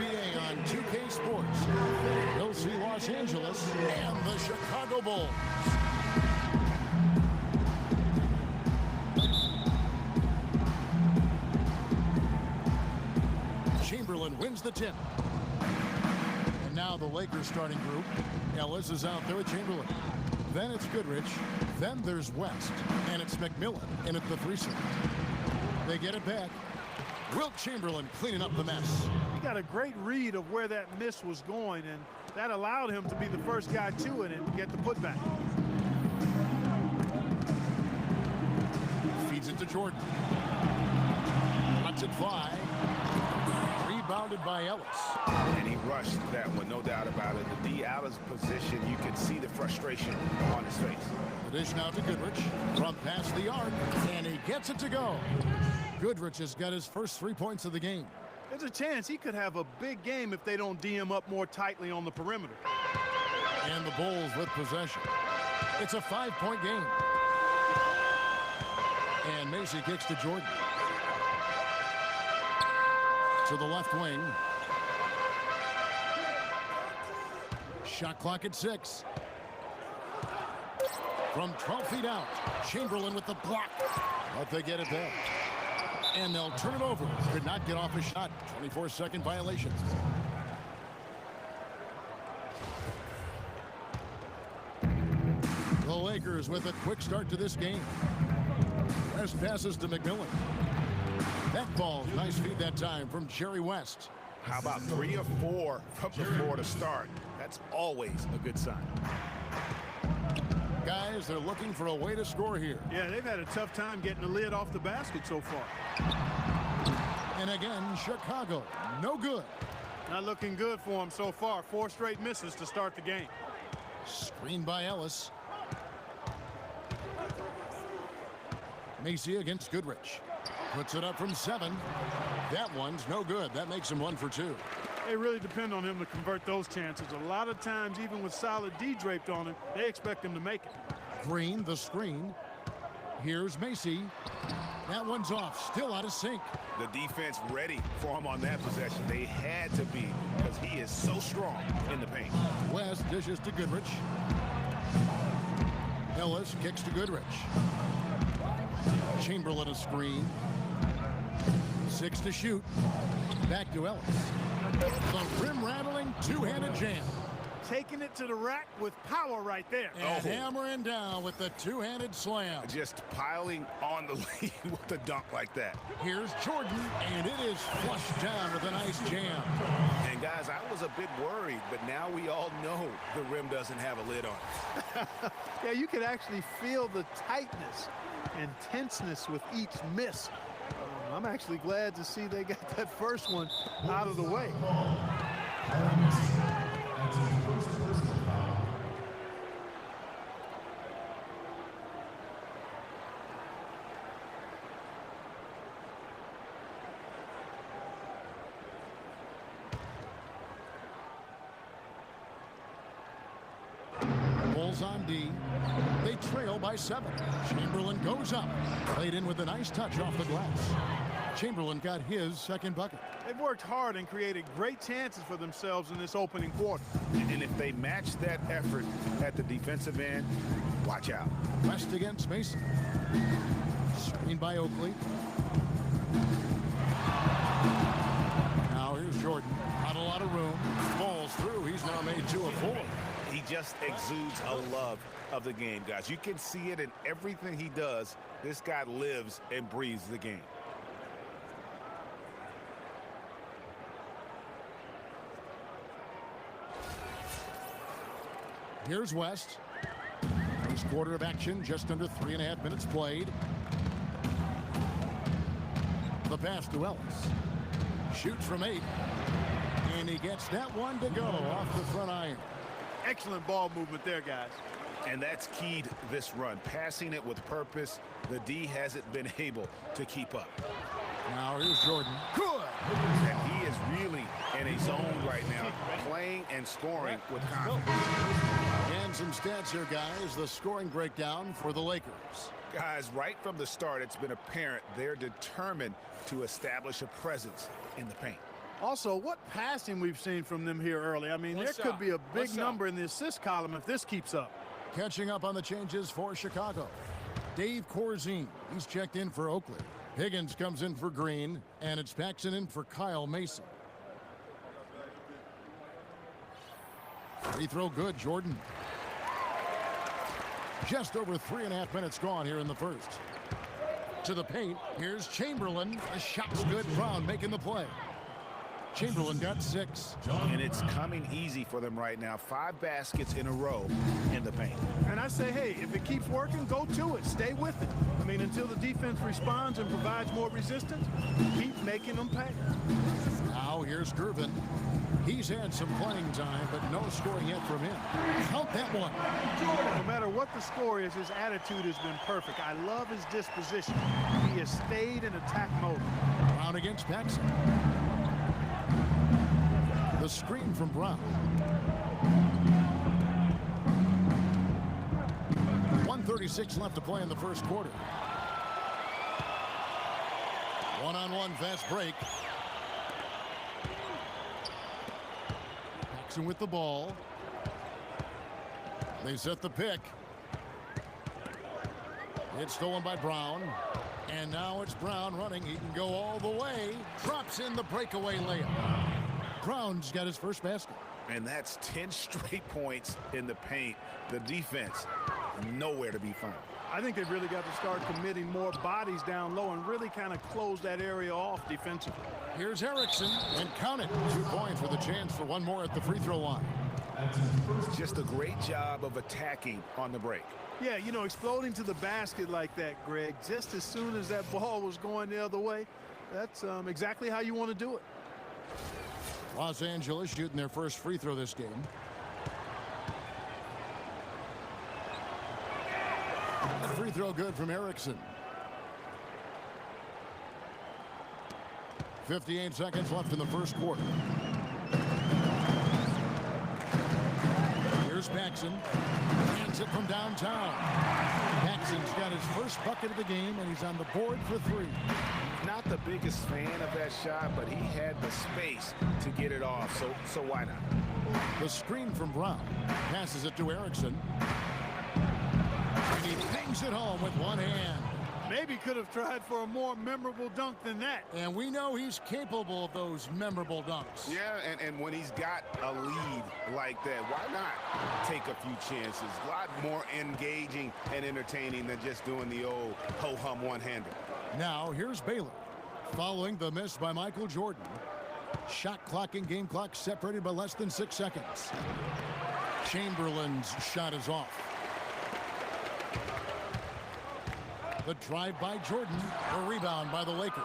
NBA on 2K Sports. You'll see Los Angeles and the Chicago Bulls. Chamberlain wins the tip. And now the Lakers starting group. Ellis is out there with Chamberlain. Then it's Goodrich. Then there's West. And it's McMillan in at the 3 slot. They get it back. Wilt Chamberlain cleaning up the mess. He got a great read of where that miss was going, and that allowed him to be the first guy to it and get the putback. Feeds it to Jordan. Lets it fly. Rebounded by Ellis. And he rushed that one, no doubt about it. The D out of position, you could see the frustration on his face. The dish now to Goodrich from past the arc, and he gets it to go. Goodrich has got his first 3 points of the game. There's a chance he could have a big game if they don't D him up more tightly on the perimeter. And the Bulls with possession. It's a 5-point game. And Macy kicks to Jordan. To the left wing. Shot clock at 6. From 12 feet out, Chamberlain with the block. But they get it back. And they'll turn it over. Could not get off a shot. 24-second violation. The Lakers with a quick start to this game. West passes to McMillan. That ball, nice feed that time from Jerry West. How about 3 or 4 from the floor to start? That's always a good sign. Guys, they're looking for a way to score here. Yeah, they've had a tough time getting the lid off the basket so far. And again, Chicago, no good. Not looking good for them so far. 4 straight misses to start the game. Screened by Ellis. Macy against Goodrich. Puts it up from 7. That one's no good. That makes him 1 for 2. They really depend on him to convert those chances. A lot of times, even with solid D draped on him, they expect him to make it. Green, the screen. Here's Macy. That one's off. Still out of sync. The defense ready for him on that possession. They had to be because he is so strong in the paint. West dishes to Goodrich. Ellis kicks to Goodrich. Chamberlain a screen. 6 to shoot. Back to Ellis. The rim-rattling two-handed jam. Taking it to the rack with power right there. And hammering down with the two-handed slam. Just piling on the lead with a dunk like that. Here's Jordan, and it is flushed down with a nice jam. And guys, I was a bit worried, but now we all know the rim doesn't have a lid on it. Yeah, you can actually feel the tightness and tenseness with each miss. I'm actually glad to see they got that first one out of the way. Bulls on D. They trail by 7. Chamberlain goes up. Played in with a nice touch off the glass. Chamberlain got his second bucket. They've worked hard and created great chances for themselves in this opening quarter. And if they match that effort at the defensive end, watch out. West against Mason. Screened by Oakley. Now here's Jordan. Not a lot of room. Falls through. He's now made 2 of 4. He just exudes a love of the game, guys. You can see it in everything he does. This guy lives and breathes the game. Here's West. First quarter of action, just under 3.5 minutes played. The pass to Ellis. Shoots from 8. And he gets that one to go off the front iron. Excellent ball movement there, guys. And that's keyed this run. Passing it with purpose. The D hasn't been able to keep up. Now here's Jordan. Good! And he is really in a zone right now, playing and scoring with confidence. And some stats here, guys. The scoring breakdown for the Lakers. Guys, right from the start, it's been apparent they're determined to establish a presence in the paint. Also, what passing we've seen from them here early. I mean, there could be a big number in the assist column if this keeps up. Catching up on the changes for Chicago. Dave Corzine, he's checked in for Oakley. Higgins comes in for Green, and it's Paxson in for Kyle Mason. Free throw good, Jordan. Just over 3.5 minutes gone here in the first. To the paint, here's Chamberlain. The shot's good. Brown making the play. Chamberlain got 6. And it's coming easy for them right now. 5 baskets in a row in the paint. And I say, hey, if it keeps working, go to it. Stay with it. I mean, until the defense responds and provides more resistance, keep making them pay. Now here's Gervin. He's had some playing time, but no scoring yet from him. Count that one. No matter what the score is, his attitude has been perfect. I love his disposition. He has stayed in attack mode. Brown against Paxson. The screen from Brown. 1:36 left to play in the first quarter. One-on-one fast break. Paxson with the ball. They set the pick. It's stolen by Brown. And now it's Brown running. He can go all the way. Drops in the breakaway layup. Brown's got his first basket. And that's 10 straight points in the paint. The defense, nowhere to be found. I think they've really got to start committing more bodies down low and really kind of close that area off defensively. Here's Erickson, and count it. 2 points with a chance for one more at the free throw line. Just a great job of attacking on the break. Yeah, you know, exploding to the basket like that, Greg, just as soon as that ball was going the other way, that's exactly how you want to do it. Los Angeles shooting their first free throw this game. Free throw good from Erickson. 58 seconds left in the first quarter. Here's Paxson. Hands it from downtown. Paxson's got his first bucket of the game, and he's on the board for 3. Not the biggest fan of that shot, but he had the space to get it off, so why not? The screen from Brown. Passes it to Erickson. And he bangs it home with one hand. Maybe could have tried for a more memorable dunk than that. And we know he's capable of those memorable dunks. Yeah, and when he's got a lead like that, why not take a few chances? A lot more engaging and entertaining than just doing the old ho-hum one-hander. Now here's Baylor. Following the miss by Michael Jordan. Shot clock and game clock separated by less than 6 seconds. Chamberlain's shot is off. The drive by Jordan, a rebound by the Lakers.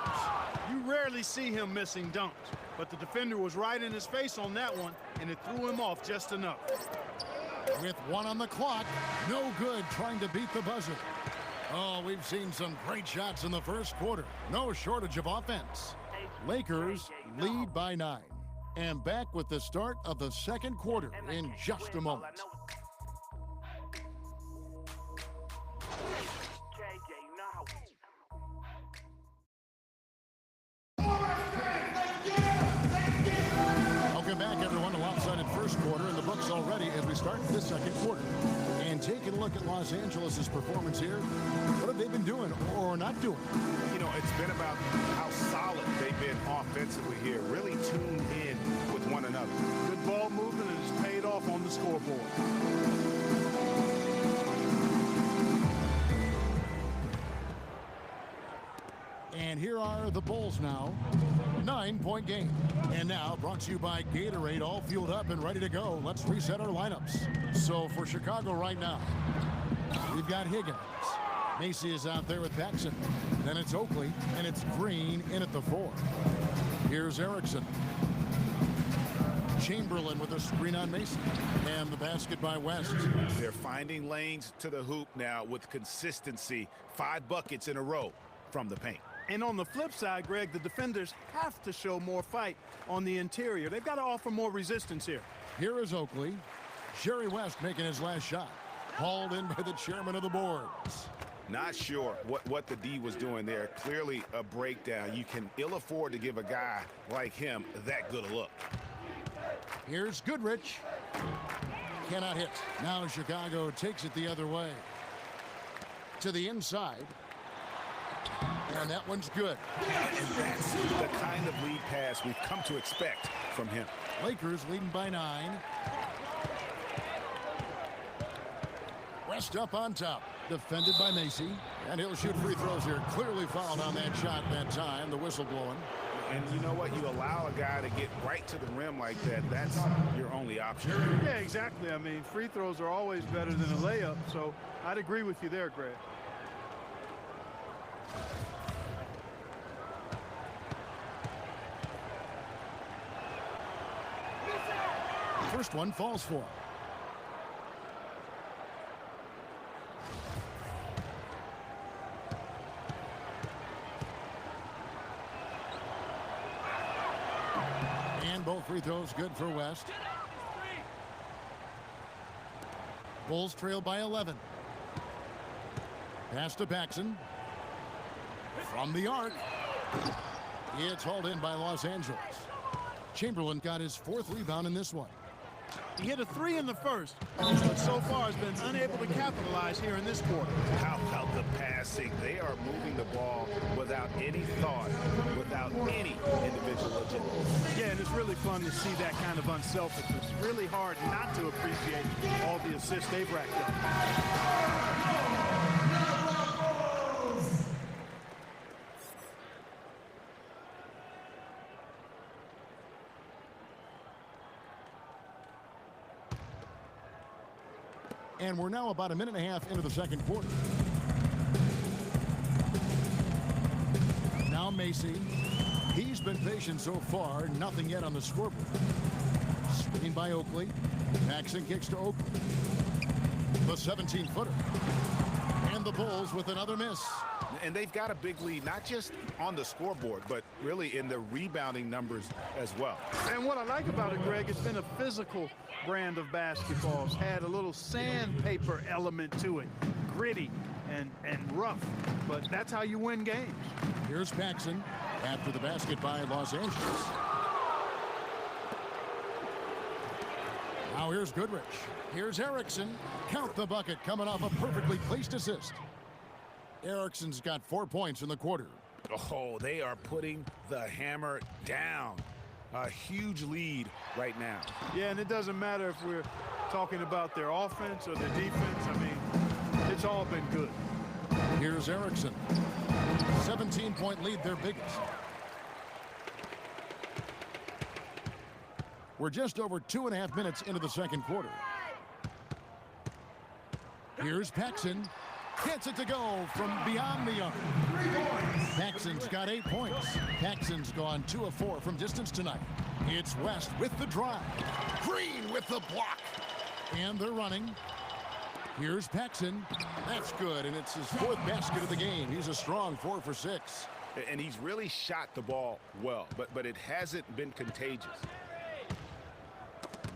You rarely see him missing dunks, but the defender was right in his face on that one, and it threw him off just enough. With 1 on the clock, no good trying to beat the buzzer. Oh, we've seen some great shots in the first quarter. No shortage of offense. Lakers lead by 9. And back with the start of the second quarter in just a moment. Welcome back, everyone, to Lopsided first quarter in the books already as we start the second quarter. And taking a look at Los Angeles' performance here, what have they been doing or not doing? You know, it's been about how solid they've been offensively here, really tuned in with one another. Good ball movement, and it's paid off on the scoreboard. And here are the Bulls now. 9-point game. And now brought to you by Gatorade, all fueled up and ready to go. Let's reset our lineups. So for Chicago right now, we've got Higgins. Macy is out there with Paxson. Then it's Oakley, and it's Green in at the 4. Here's Erickson. Chamberlain with a screen on Mason. And the basket by West. They're finding lanes to the hoop now with consistency. 5 buckets in a row from the paint. And on the flip side, Greg, the defenders have to show more fight on the interior. They've got to offer more resistance here. Here is Oakley. Jerry West making his last shot. Hauled in by the chairman of the boards. Not sure what the D was doing there. Clearly a breakdown. You can ill afford to give a guy like him that good a look. Here's Goodrich. Cannot hit. Now Chicago takes it the other way. To the inside. And that one's good. And that's the kind of lead pass we've come to expect from him. Lakers leading by 9. West up on top. Defended by Macy. And he'll shoot free throws here. Clearly fouled on that shot that time. The whistle blowing. And you know what? You allow a guy to get right to the rim like that. That's your only option. Yeah, exactly. I mean, free throws are always better than a layup. So I'd agree with you there, Greg. First one falls for him. And both free throws good for West. Bulls trail by 11. Pass to Paxson. From the arc. It's hauled in by Los Angeles. Chamberlain got his 4th rebound in this one. He hit a 3 in the first, but so far has been unable to capitalize here in this quarter. How about the passing? They are moving the ball without any thought, without any individual agenda. Yeah, and it's really fun to see that kind of unselfishness. Really hard not to appreciate all the assists they've racked up. And we're now about a minute and a half into the second quarter. Now Macy. He's been patient so far. Nothing yet on the scoreboard. Screen by Oakley. Paxson kicks to Oakley. The 17-footer. And the Bulls with another miss. And they've got a big lead, not just on the scoreboard, but really in the rebounding numbers as well. And what I like about it, Greg, it's been a physical brand of basketball. It's had a little sandpaper element to it. Gritty and rough. But that's how you win games. Here's Paxson after the basket by Los Angeles. Now here's Goodrich. Here's Erickson. Count the bucket coming off a perfectly placed assist. Erickson's got 4 points in the quarter. Oh, they are putting the hammer down. A huge lead right now. Yeah, and it doesn't matter if we're talking about their offense or their defense. I mean, it's all been good. Here's Erickson. 17-point lead, their biggest. We're just over 2.5 minutes into the second quarter. Here's Paxson. Gets it to go from beyond the arc. Paxson's got 8 points. Paxson's gone 2 of 4 from distance tonight. It's West with the drive. Green with the block. And they're running. Here's Paxson. That's good, and it's his 4th basket of the game. He's a strong 4 for 6. And he's really shot the ball well, but it hasn't been contagious.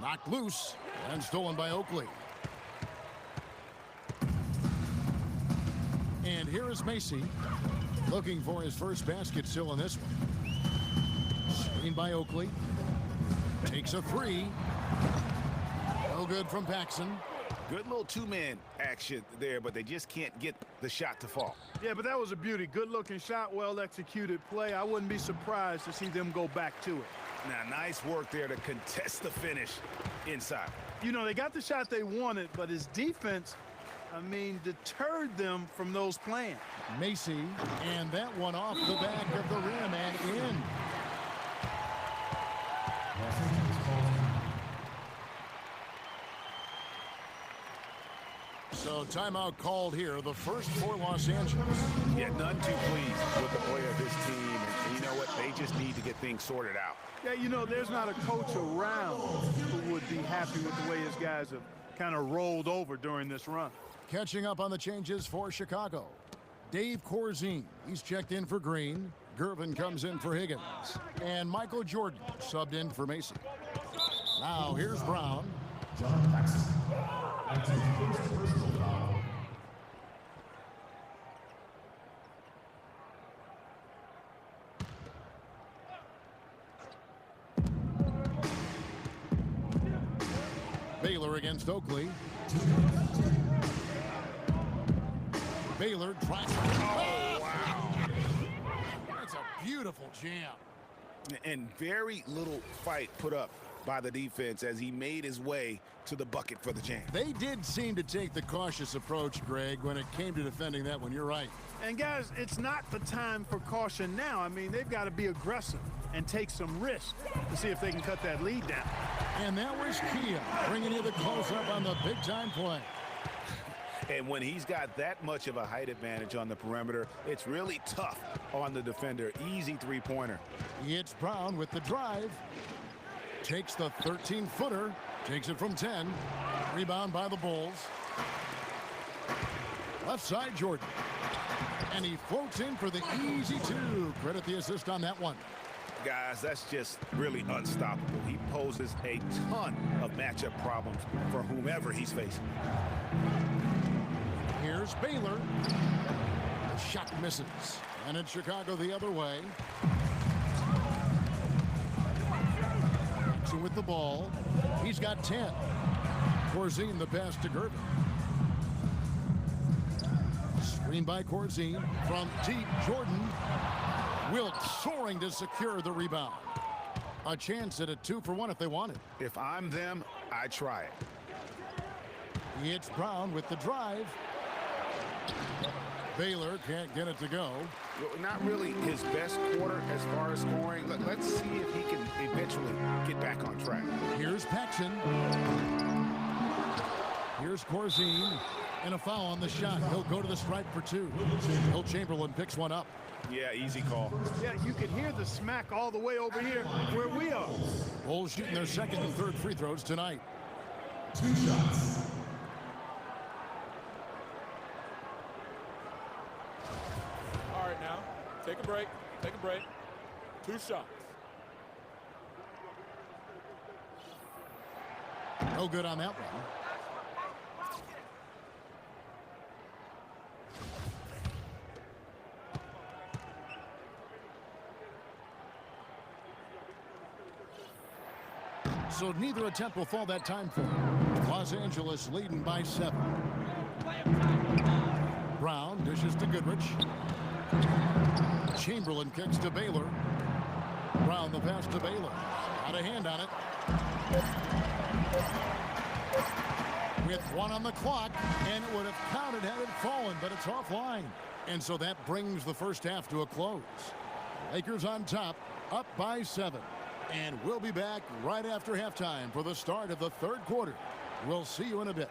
Knocked loose and stolen by Oakley. And here is Macy looking for his first basket still in this one. Screen by Oakley. Takes a 3. No good from Paxson. Good little 2-man action there, but they just can't get the shot to fall. Yeah, but that was a beauty. Good-looking shot, well-executed play. I wouldn't be surprised to see them go back to it. Now, nice work there to contest the finish inside. You know, they got the shot they wanted, but his defense, I mean, deterred them from those plans. Macy, and that one off the back of the rim and in. So timeout called here, the first for Los Angeles. Yeah, none too pleased with the play of this team. And you know what? They just need to get things sorted out. Yeah, you know, there's not a coach around who would be happy with the way his guys have kind of rolled over during this run. Catching up on the changes for Chicago. Dave Corzine, he's checked in for Green. Gervin comes in for Higgins. And Michael Jordan subbed in for Macy. Now here's Brown. Baylor against Oakley. Baylor tries. Oh, wow. That's a beautiful jam. And very little fight put up by the defense as he made his way to the bucket for the jam. They did seem to take the cautious approach, Greg, when it came to defending that one. You're right. And guys, it's not the time for caution now. I mean, they've got to be aggressive and take some risk to see if they can cut that lead down. And that was Kia bringing you the close-up on the big-time play. And when he's got that much of a height advantage on the perimeter, it's really tough on the defender. Easy three-pointer. It's Brown with the drive. Takes the 13-footer. Takes it from 10. Rebound by the Bulls. Left side, Jordan. And he floats in for the easy two. Credit the assist on that one. Guys, that's just really unstoppable. He poses a ton of matchup problems for whomever he's facing. Here's Baylor. The shot misses. And it's Chicago the other way. So with the ball, he's got 10. Corzine the pass to Gervin. Screen by Corzine from deep. Jordan. Wilkes soaring to secure the rebound. A chance at a 2-for-1 if they want it. If I'm them, I try it. It's Brown with the drive. Baylor can't get it to go. Well, not really his best quarter as far as scoring. Let's see if he can eventually get back on track. Here's Paxson. Here's Corzine. And a foul on the shot. He'll go to the stripe for 2. Will Chamberlain picks one up. Yeah, easy call. Yeah, you can hear the smack all the way over here where we are. Bulls shooting their second and third free throws tonight. 2 shots. All right, now, take a break. Take a break. 2 shots. No good on that one. So neither attempt will fall that time for him. Los Angeles leading by 7. Brown dishes to Goodrich. Chamberlain kicks to Baylor. Brown the pass to Baylor. Got a hand on it. With 1 on the clock, and it would have counted had it fallen, but it's offline. And so that brings the first half to a close. Lakers on top, up by 7. And we'll be back right after halftime for the start of the third quarter. We'll see you in a bit.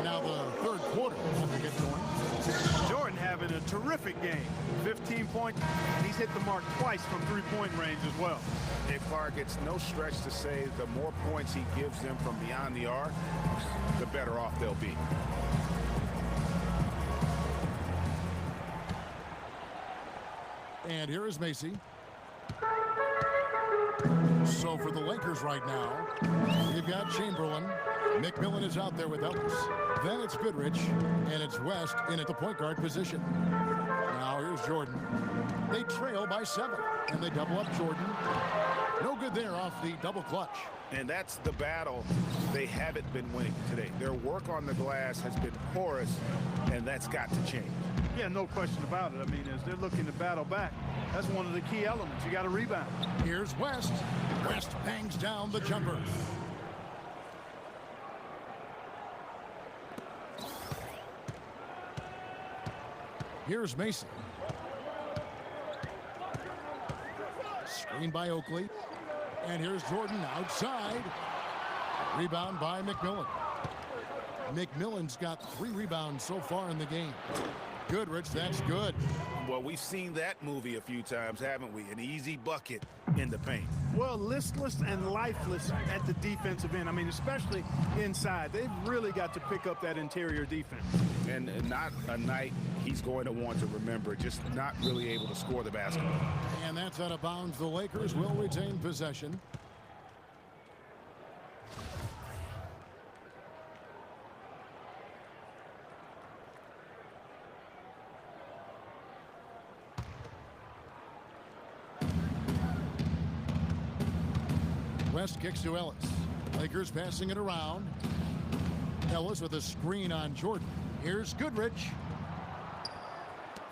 Now the third quarter as we get going. Jordan having a terrific game. 15 points. He's hit the mark twice from 3-point range as well. And Clark, it's no stretch to say the more points he gives them from beyond the arc, the better off they'll be. And here is Macy. So for the Lakers right now, you've got Chamberlain. McMillan is out there with Ellis. Then it's Goodrich, and it's West in at the point guard position. Now here's Jordan. They trail by 7, and they double up Jordan. No good there off the double clutch. And that's the battle they haven't been winning today. Their work on the glass has been porous, and that's got to change. Yeah, no question about it. I mean, as they're looking to battle back, that's one of the key elements. You got to rebound. Here's West. West bangs down the jumper. Here's Mason. Screen by Oakley. And here's Jordan outside. Rebound by McMillan. McMillan's got 3 rebounds so far in the game. Goodrich, that's good. Well, we've seen that movie a few times, haven't we? An easy bucket in the paint. Well, listless and lifeless at the defensive end. I mean, especially inside. They've really got to pick up that interior defense. And not a night he's going to want to remember, just not really able to score the basketball. And that's out of bounds. The Lakers will retain possession. West kicks to Ellis. Lakers passing it around. Ellis with a screen on Jordan. Here's Goodrich.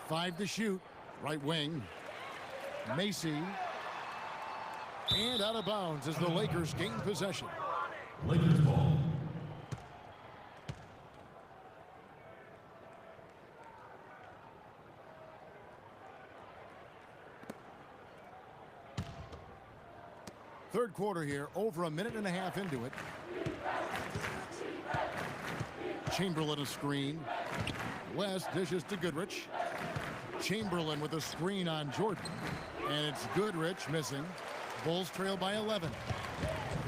5 to shoot. Right wing. Macy. And out of bounds as the Lakers gain possession. Lakers ball. Third quarter here, over a minute and a half into it. Chamberlain a screen. West dishes to Goodrich. Chamberlain with a screen on Jordan. And it's Goodrich missing. Bulls trail by 11.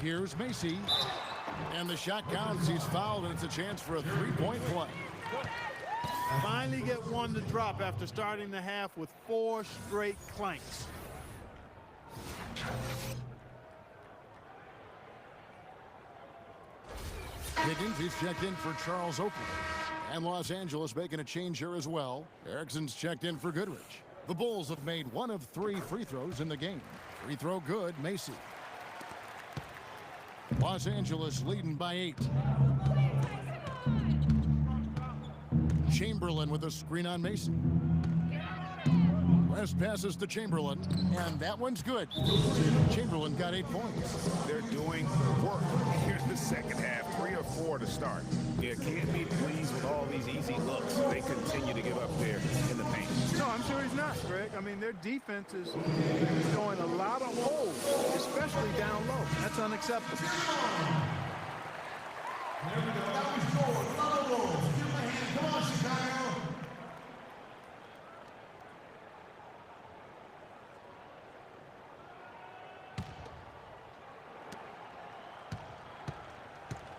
Here's Macy. And the shot counts. He's fouled, and it's a chance for a three-point play. Finally get one to drop after starting the half with 4 straight clanks. Higgins, he's checked in for Charles Oakley. And Los Angeles making a change here as well. Erickson's checked in for Goodrich. The Bulls have made 1 of 3 free throws in the game. Free throw good, Macy. Los Angeles leading by 8. Chamberlain with a screen on Macy. West passes to Chamberlain, and that one's good. Chamberlain got 8 points. They're doing work here in the second half, 3 or 4 to start. You can't be pleased with all these easy looks. They continue to give up there in the paint. No, I'm sure he's not, Greg. I mean, their defense is showing a lot of holes, especially down low. That's unacceptable. There we go. That was scored. Follow rolls. Give my hand. Come on, Chicago.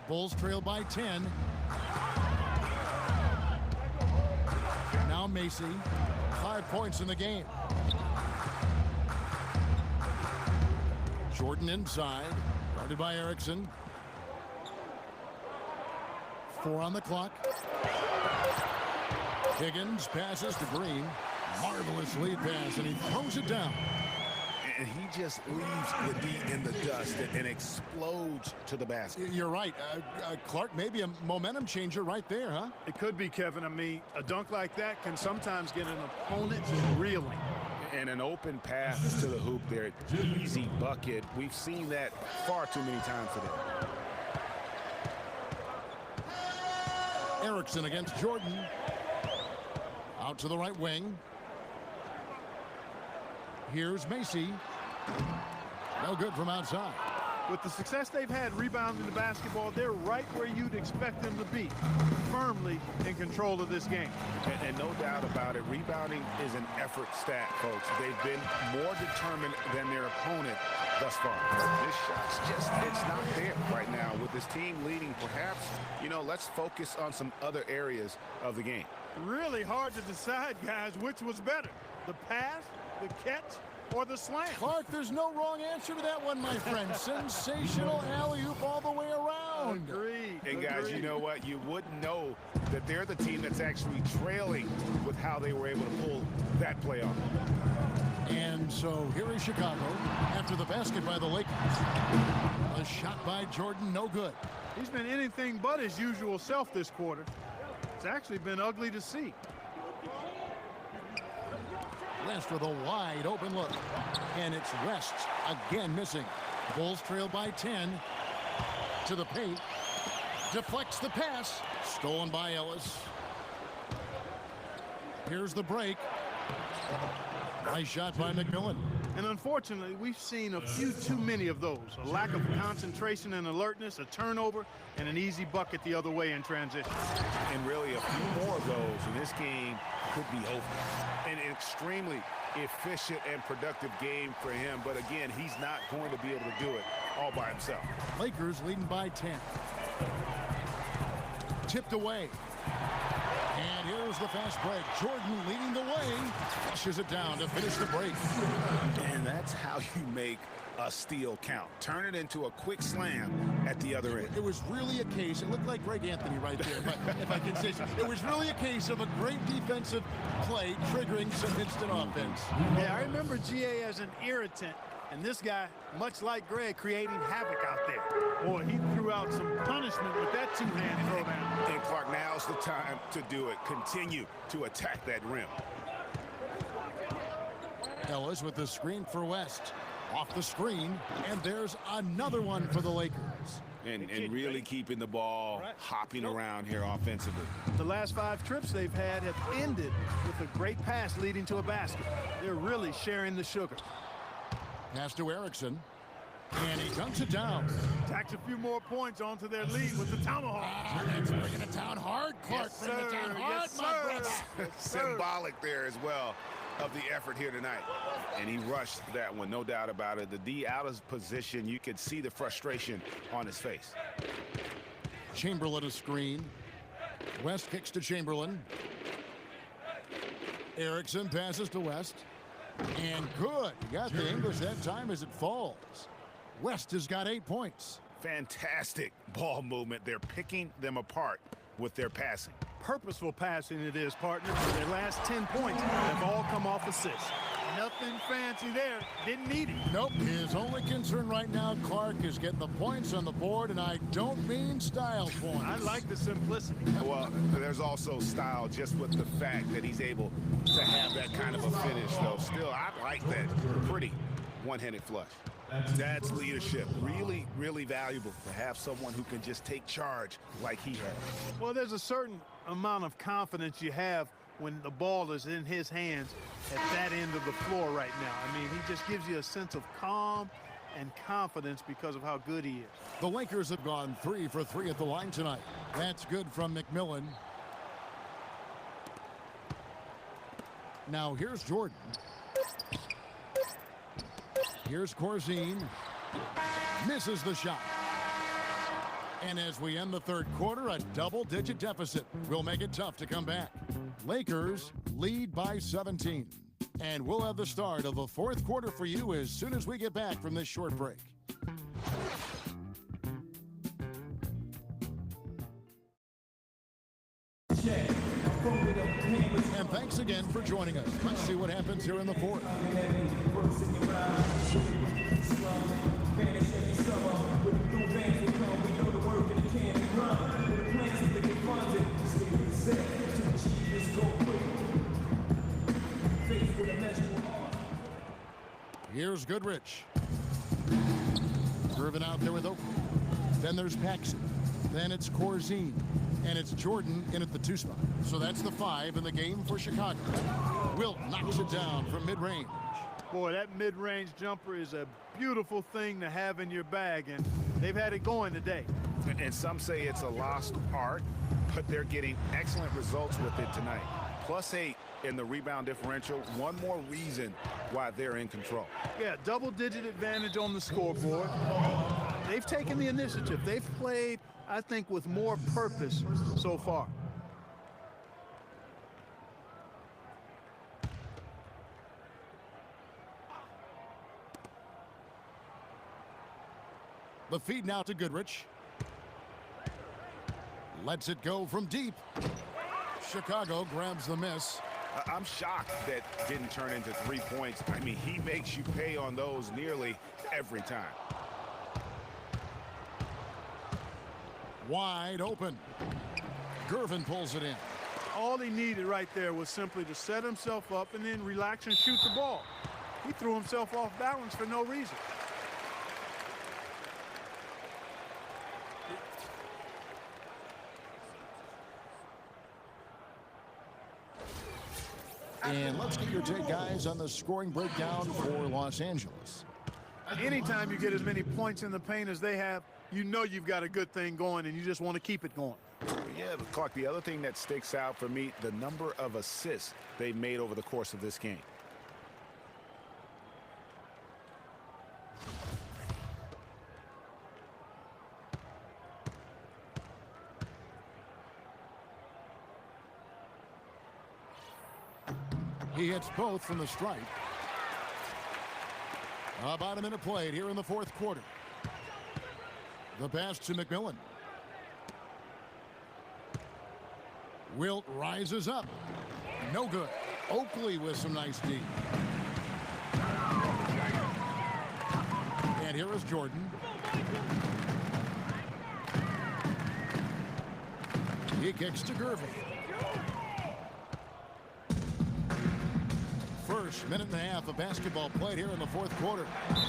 Bulls trail by 10. Now Macy. 5 points in the game. Jordan inside. Guarded by Erickson. 4 on the clock. Higgins passes to Green. Marvelous lead pass, and he throws it down. And he just leaves the D in the dust and explodes to the basket. You're right. Clark, maybe a momentum changer right there, huh? It could be, Kevin. I mean, a dunk like that can sometimes get an opponent reeling. And an open path to the hoop there. Easy bucket. We've seen that far too many times today. Erickson against Jordan. Out to the right wing. Here's Macy. No good from outside. With the success they've had rebounding the basketball, they're right where you'd expect them to be, firmly in control of this game. And no doubt about it, rebounding is an effort stat, folks. They've been more determined than their opponent thus far. This shot's just, it's not there right now. With this team leading, perhaps, you know, let's focus on some other areas of the game. Really hard to decide, guys, which was better, the pass, the catch, or the slam. Clark, there's no wrong answer to that one, my friend. Sensational alley-oop all the way around. Agreed. And guys, you know what? You wouldn't know that they're the team that's actually trailing with how they were able to pull that play off. And so here is Chicago after the basket by the Lakers. A shot by Jordan, no good. He's been anything but his usual self this quarter. It's actually been ugly to see. West with a wide open look. And it's West again missing. Bulls trail by 10. To the paint. Deflects the pass. Stolen by Ellis. Here's the break. Nice shot by McMillan. And unfortunately, we've seen a few too many of those. A lack of concentration and alertness, a turnover, and an easy bucket the other way in transition. And really a few more of those in this game could be over. An extremely efficient and productive game for him, but again, he's not going to be able to do it all by himself. Lakers leading by 10. Tipped away. And here's the fast break. Jordan leading the way. Flushes it down to finish the break. And that's how you make a steal count. Turn it into a quick slam at the other end. It was really a case, it looked like Greg Anthony right there, but if I can say so, it was really a case of a great defensive play triggering some instant offense. Yeah, I remember GA as an irritant, and this guy, much like Greg, creating havoc out there. Boy, he threw out some punishment with that two-hand throwdown. And Clark, now's the time to do it. Continue to attack that rim. Ellis with the screen for West. Off the screen, and there's another one for the Lakers. And really keeping the ball hopping around here offensively. The last 5 trips they've had have ended with a great pass leading to a basket. They're really sharing the sugar. Pass to Erickson, and he dunks it down. Tacks a few more points onto their lead with the tomahawk. It's bringing it down hard. Clark, Yes, bringing it down sir. hard, Yes, my sir. brother. Yes, sir. Symbolic there as well of the effort here tonight. And he rushed that one, no doubt about it. The D out of position, you could see the frustration on his face. Chamberlain a screen. West kicks to Chamberlain. Erickson passes to West. And good. He got the English that time as it falls. West has got 8 points. Fantastic ball movement. They're picking them apart with their passing. Purposeful passing it is, partner. Their last 10 points have all come off assists. Nothing fancy there. Didn't need it. Nope. His only concern right now, Clark, is getting the points on the board, and I don't mean style points. I like the simplicity. Well, there's also style just with the fact that he's able to have that kind of a finish, though. Still, I like that pretty one-handed flush. That's leadership. Really, really valuable to have someone who can just take charge like he has. Well, there's a certain amount of confidence you have when the ball is in his hands at that end of the floor right now. I mean, he just gives you a sense of calm and confidence because of how good he is. The Lakers have gone 3 for 3 at the line tonight. That's good from McMillan. Now here's Jordan. Here's Corzine. Misses the shot. And as we end the third quarter, a double-digit deficit will make it tough to come back. Lakers lead by 17. And we'll have the start of the fourth quarter for you as soon as we get back from this short break. And thanks again for joining us. Let's see what happens here in the fourth. Here's Goodrich. Irvin out there with Oakley. Then there's Paxson. Then it's Corzine. And it's Jordan in at the 2 spot. So that's the 5 in the game for Chicago. Wilt knocks it down from mid-range. Boy, that mid-range jumper is a beautiful thing to have in your bag, and they've had it going today. And some say it's a lost art, but they're getting excellent results with it tonight. +8 in the rebound differential. One more reason why they're in control. Yeah, double-digit advantage on the scoreboard. They've taken the initiative. They've played, I think, with more purpose so far. The feed now to Goodrich. Lets it go from deep. Chicago grabs the miss. I'm shocked that didn't turn into 3 points. I mean, he makes you pay on those nearly every time. Wide open. Gervin pulls it in. All he needed right there was simply to set himself up and then relax and shoot the ball. He threw himself off balance for no reason. And let's get your take, guys, on the scoring breakdown for Los Angeles. Anytime you get as many points in the paint as they have, you know you've got a good thing going and you just want to keep it going. Yeah, but Clark, the other thing that sticks out for me, the number of assists they've made over the course of this game. He hits both from the stripe. About a minute played here in the fourth quarter. The pass to McMillan. Wilt rises up. No good. Oakley with some nice D. And here is Jordan. He kicks to Gervin. First minute and a half of basketball played here in the fourth quarter.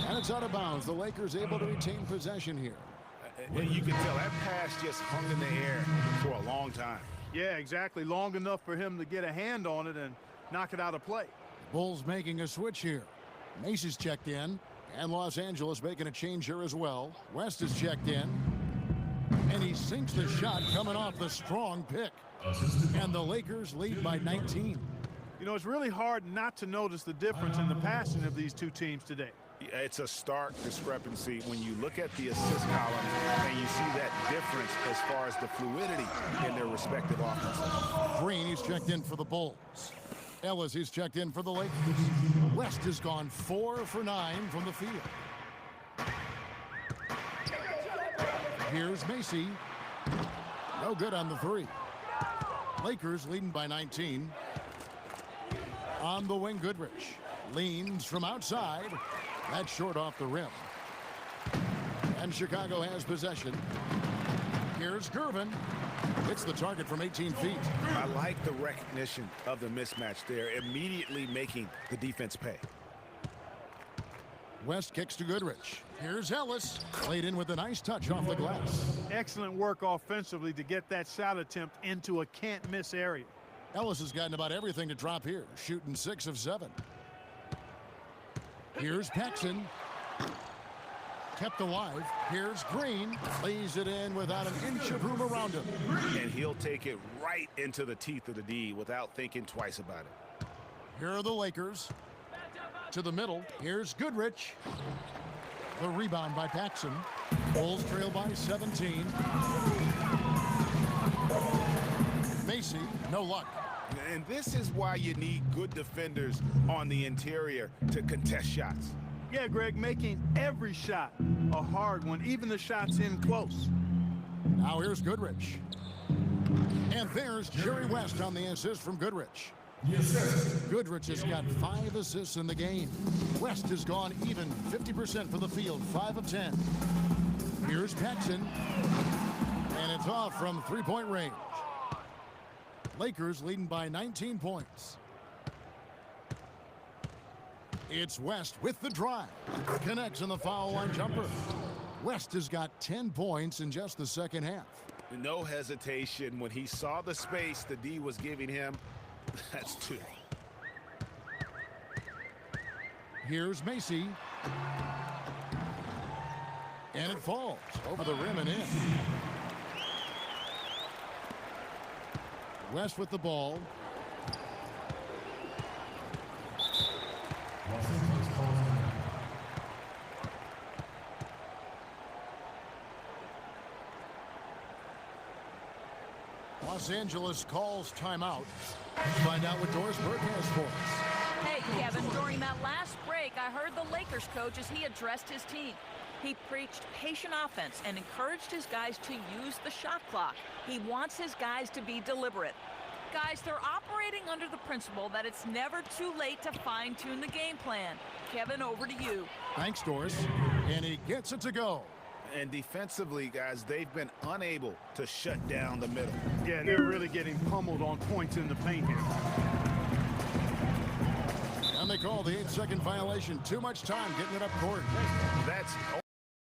And it's out of bounds. The Lakers able to retain possession here. You can tell that pass just hung in the air for a long time. Yeah, exactly. Long enough for him to get a hand on it and knock it out of play. Bulls making a switch here. Macy's checked in. And Los Angeles making a change here as well. West is checked in. And he sinks the shot coming off the strong pick. And the Lakers lead by 19. You know, it's really hard not to notice the difference in the passing of these two teams today. It's a stark discrepancy when you look at the assist column and you see that difference as far as the fluidity in their respective offenses. Green, he's checked in for the Bulls. Ellis, he's checked in for the Lakers. West has gone 4 for 9 from the field. Here's Macy. No good on the three. Lakers leading by 19. On the wing, Goodrich. Leans from outside. That's short off the rim. And Chicago has possession. Here's Gervin. It's the target from 18 feet. I like the recognition of the mismatch there, immediately making the defense pay. West kicks to Goodrich. Here's Ellis. Played in with a nice touch off the glass. Excellent work offensively to get that shot attempt into a can't-miss area. Ellis has gotten about everything to drop here, shooting 6 of 7. Here's Paxson. Kept alive. Here's Green. Lays it in without an inch of room around him. And he'll take it right into the teeth of the D without thinking twice about it. Here are the Lakers. To the middle. Here's Goodrich. The rebound by Paxson. Bulls trail by 17. Macy, no luck. And this is why you need good defenders on the interior to contest shots. Yeah, Greg, making every shot a hard one, even the shots in close. Now here's Goodrich. And there's Jerry West on the assist from Goodrich. Goodrich has got 5 assists in the game. West has gone even 50% from the field, 5 of 10. Here's Paxson. And it's off from three-point range. Lakers leading by 19 points. It's West with the drive. Connects on the foul line jumper. West has got 10 points in just the second half. No hesitation when he saw the space the D was giving him. That's 2. Here's Macy. And it falls over the rim and in. West with the ball. Los Angeles calls timeout. Let's find out what Doris Burke has for us. Hey, Kevin, during that last break, I heard the Lakers coach as he addressed his team. He preached patient offense and encouraged his guys to use the shot clock. He wants his guys to be deliberate. Guys, they're operating under the principle that it's never too late to fine-tune the game plan. Kevin, over to you. Thanks, Doris. And he gets it to go. And defensively, guys, they've been unable to shut down the middle. Yeah, they're really getting pummeled on points in the paint here. And they call the 8-second violation. Too much time getting it up court. That's